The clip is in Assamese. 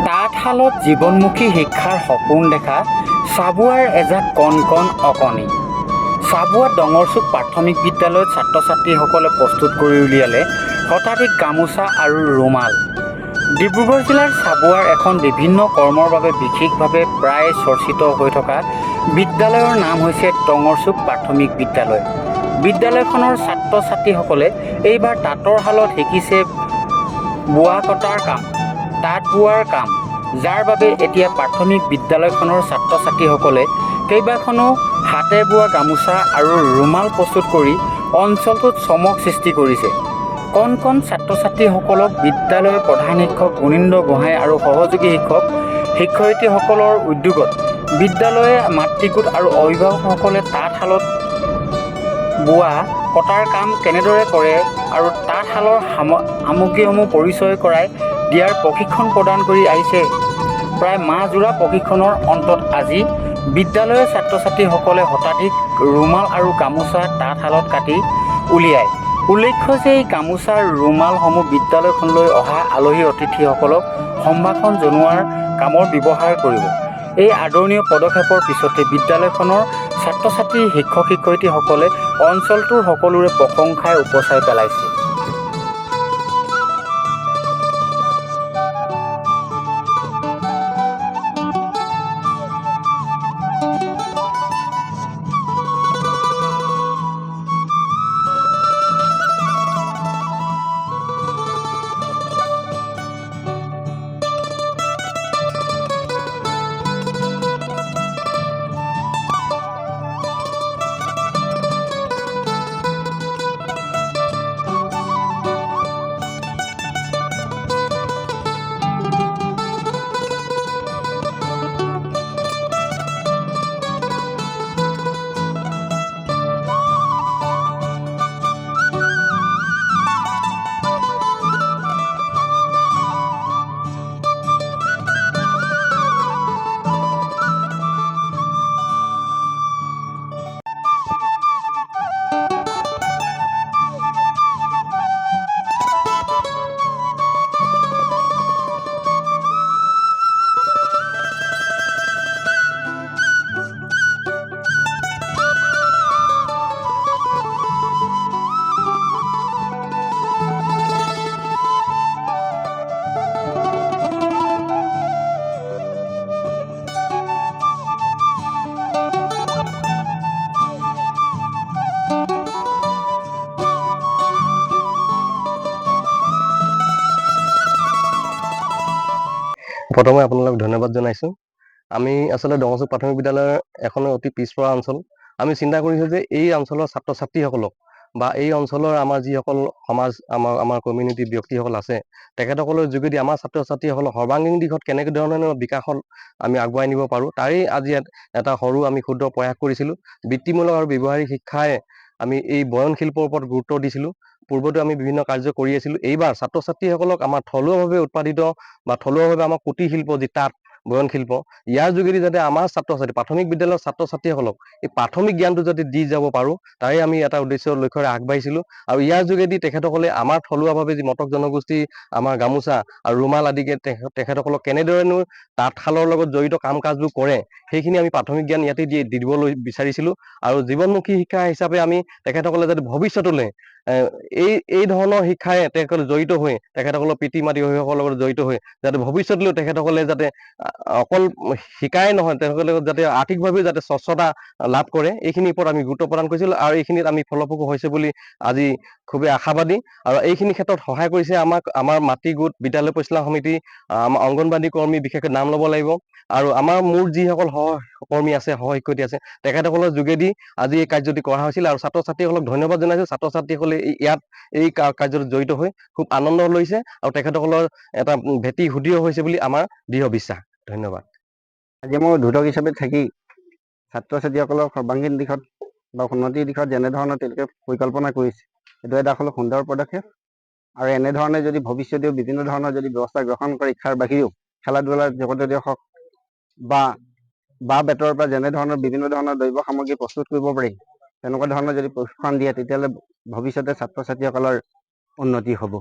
তাঁতশালত জীৱনমুখী শিক্ষাৰ সপোন দেখা চাবুৱাৰ এজাক কণ কণ অকণি। চাবুৱা ডঙৰচুক প্ৰাথমিক বিদ্যালয়ত ছাত্ৰ ছাত্ৰীসকলে প্ৰস্তুত কৰি উলিয়ালে শতাধিক গামোচা আৰু ৰুমাল। ডিব্ৰুগড় জিলাৰ চাবুৱাৰ এখন বিভিন্ন কৰ্মৰ বাবে বিশেষভাৱে প্ৰায় চৰ্চিত হৈ থকা বিদ্যালয়ৰ নাম হৈছে ডঙৰচুক প্ৰাথমিক বিদ্যালয়। বিদ্যালয়খনৰ ছাত্ৰ ছাত্ৰীসকলে এইবাৰ তাঁতৰ শালত শিকিছে বোৱা কটাৰ কাম, তাঁত বোৱাৰ কাম, যাৰ বাবে এতিয়া প্ৰাথমিক বিদ্যালয়খনৰ ছাত্ৰ ছাত্ৰীসকলে কেইবাখনো হাতে বোৱা গামোচা আৰু ৰুমাল প্ৰস্তুত কৰি অঞ্চলটোত চমক সৃষ্টি কৰিছে। কণ কণ ছাত্ৰ ছাত্ৰীসকলক বিদ্যালয়ৰ প্ৰধান শিক্ষক গুণীন্দ্ৰ গোহাঁই আৰু সহযোগী শিক্ষক শিক্ষয়িত্ৰীসকলৰ উদ্যোগত বিদ্যালয়ে মাতৃগোট আৰু অভিভাৱকসকলে তাঁতশালত বোৱা কটাৰ কাম কেনেদৰে কৰে আৰু তাঁতশালৰ সামগ্ৰীসমূহ পৰিচয় কৰাই দিয়াৰ প্ৰশিক্ষণ প্ৰদান কৰি আহিছে। প্ৰায় মাহজোৰা প্ৰশিক্ষণৰ অন্তত আজি বিদ্যালয়ৰ ছাত্ৰ ছাত্ৰীসকলে শতাধিক ৰুমাল আৰু গামোচা তাঁতশালত কাটি উলিয়ায়। উল্লেখ্য যে এই গামোচা ৰুমালসমূহ বিদ্যালয়খনলৈ অহা আলহী অতিথিসকলক সম্ভাষণ জনোৱাৰ কামত ব্যৱহাৰ কৰিব। এই আদৰণীয় পদক্ষেপৰ পিছতে বিদ্যালয়খনৰ ছাত্ৰ ছাত্ৰী শিক্ষক শিক্ষয়িত্ৰীসকলে অঞ্চলটোৰ সকলোৰে প্ৰশংসাই উপচাই পেলাইছে। প্ৰথমে আপোনালোক ধন্যবাদ জনাইছোঁ। আমি আচলতে ডঙৰচুক প্ৰাথমিক বিদ্যালয়ৰ এখন অতি পিছপৰা অঞ্চল। আমি চিন্তা কৰিছোঁ যে এই অঞ্চলৰ ছাত্ৰ ছাত্ৰীসকলক বা এই অঞ্চলৰ আমাৰ যিসকল সমাজ আমাৰ কমিউনিটি ব্যক্তিসকল আছে, তেখেতসকলৰ যোগেদি আমাৰ ছাত্ৰ ছাত্ৰীসকলক সৰ্বাংগীন দিশত কেনেকৈ ধৰণৰ বিকাশত আমি আগুৱাই নিব পাৰোঁ, তাৰেই আজি এটা সৰু আমি ক্ষুদ্ৰ প্ৰয়াস কৰিছিলোঁ। বৃত্তিমূলক আৰু ব্যৱহাৰিক শিক্ষাই আমি এই বয়ন শিল্পৰ ওপৰত গুৰুত্ব দিছিলোঁ। পূৰ্বতে আমি বিভিন্ন কাৰ্য কৰি আছিলোঁ। এইবাৰ ছাত্ৰ ছাত্ৰীসকলক আমাৰ থলুৱাভাৱে উৎপাদিত বা থলুৱাভাৱে আমাৰ কুটীৰ শিল্প যি তাঁত বয়ন শিল্প, ইয়াৰ যোগেদি যাতে আমাৰ ছাত্ৰ ছাত্ৰী প্ৰাথমিক বিদ্যালয়ৰ ছাত্ৰ ছাত্ৰীসকলক এই প্ৰাথমিক জ্ঞানটো যাতে দি যাব পাৰোঁ, তাৰে আমি এটা উদ্দেশ্য লক্ষ্যৰে আগবাঢ়িছিলোঁ। আৰু ইয়াৰ যোগেদি তেখেতসকলে আমাৰ থলুৱাভাৱে যি মটক জনগোষ্ঠী আমাৰ গামোচা আৰু ৰুমাল আদিকে তেখেতসকলক কেনেদৰেনো তাঁতশালৰ লগত জড়িত কাম কাজবোৰ কৰে, সেইখিনি আমি প্ৰাথমিক জ্ঞান ইয়াতে দি দিবলৈ বিচাৰিছিলোঁ। আৰু জীৱনমুখী শিক্ষা হিচাপে আমি তেখেতসকলে যাতে ভৱিষ্যতলৈ এই ধৰণৰ শিক্ষাৰে তেখেতসকলে জড়িত হৈ তেখেতসকলৰ পিতৃ মাতৃ অভিভাৱকৰ লগত জড়িত হৈ যাতে ভৱিষ্যতলৈও তেখেতসকলে যাতে অকল শিকাই নহয়, তেখেতসকলে যাতে আৰ্থিকভাৱেও যাতে স্বচ্ছতা লাভ কৰে, এইখিনিৰ ওপৰত আমি গুৰুত্ব প্ৰদান কৰিছিলোঁ। আৰু এইখিনিত আমি ফলপ্ৰসূ হৈছে বুলি আজি খুবেই আশাবাদী। আৰু এইখিনি ক্ষেত্ৰত সহায় কৰিছে আমাৰ মাতৃগোট, বিদ্যালয় পৰিচালনা সমিতি, আমাৰ অংগনবাদী কৰ্মী বিশেষকৈ নাম ল'ব লাগিব। আৰু আমাৰ মোৰ যিসকল সহকৰ্মী আছে, সহশিক্ষয়িত্ৰী আছে, তেখেতসকলৰ যোগেদি আজি এই কাৰ্যটি কৰা হৈছিল। আৰু ছাত্ৰ ছাত্ৰীসকলক ধন্যবাদ জনাইছোঁ। ছাত্ৰ ছাত্ৰীসকলে ইয়াত এই কাৰ্যটোত জড়িত হৈ খুব আনন্দ লৈছে আৰু তেখেতসকলৰ এটা ভেটি সুদৃঢ় হৈছে বুলি আমাৰ দৃঢ় বিশ্বাস। ধন্যবাদ। আজি মই উদ্বোধক হিচাপে থাকি ছাত্ৰ ছাত্ৰীসকলৰ সৰ্বাংগীন দিশত বা উন্নতিৰ দিশত যেনেধৰণৰ তেওঁলোকে পৰিকল্পনা কৰিছে, সেইটো এটা সুন্দৰ পদক্ষেপ। আৰু এনেধৰণে যদি ভৱিষ্যতেও বিভিন্ন ধৰণৰ যদি ব্যৱস্থা গ্ৰহণ কৰে, শিক্ষাৰ বাহিৰেও খেলা ধূলাৰ জগততে হওক বা বেতৰ পৰা যেনেধৰণৰ বিভিন্ন ধৰণৰ দ্ৰব্য সামগ্ৰী প্ৰস্তুত কৰিব পাৰি, তেনেকুৱা ধৰণৰ যদি প্ৰশিক্ষণ দিয়ে, তেতিয়াহ'লে ভৱিষ্যতে ছাত্ৰ ছাত্ৰীসকলৰ উন্নতি হ'ব।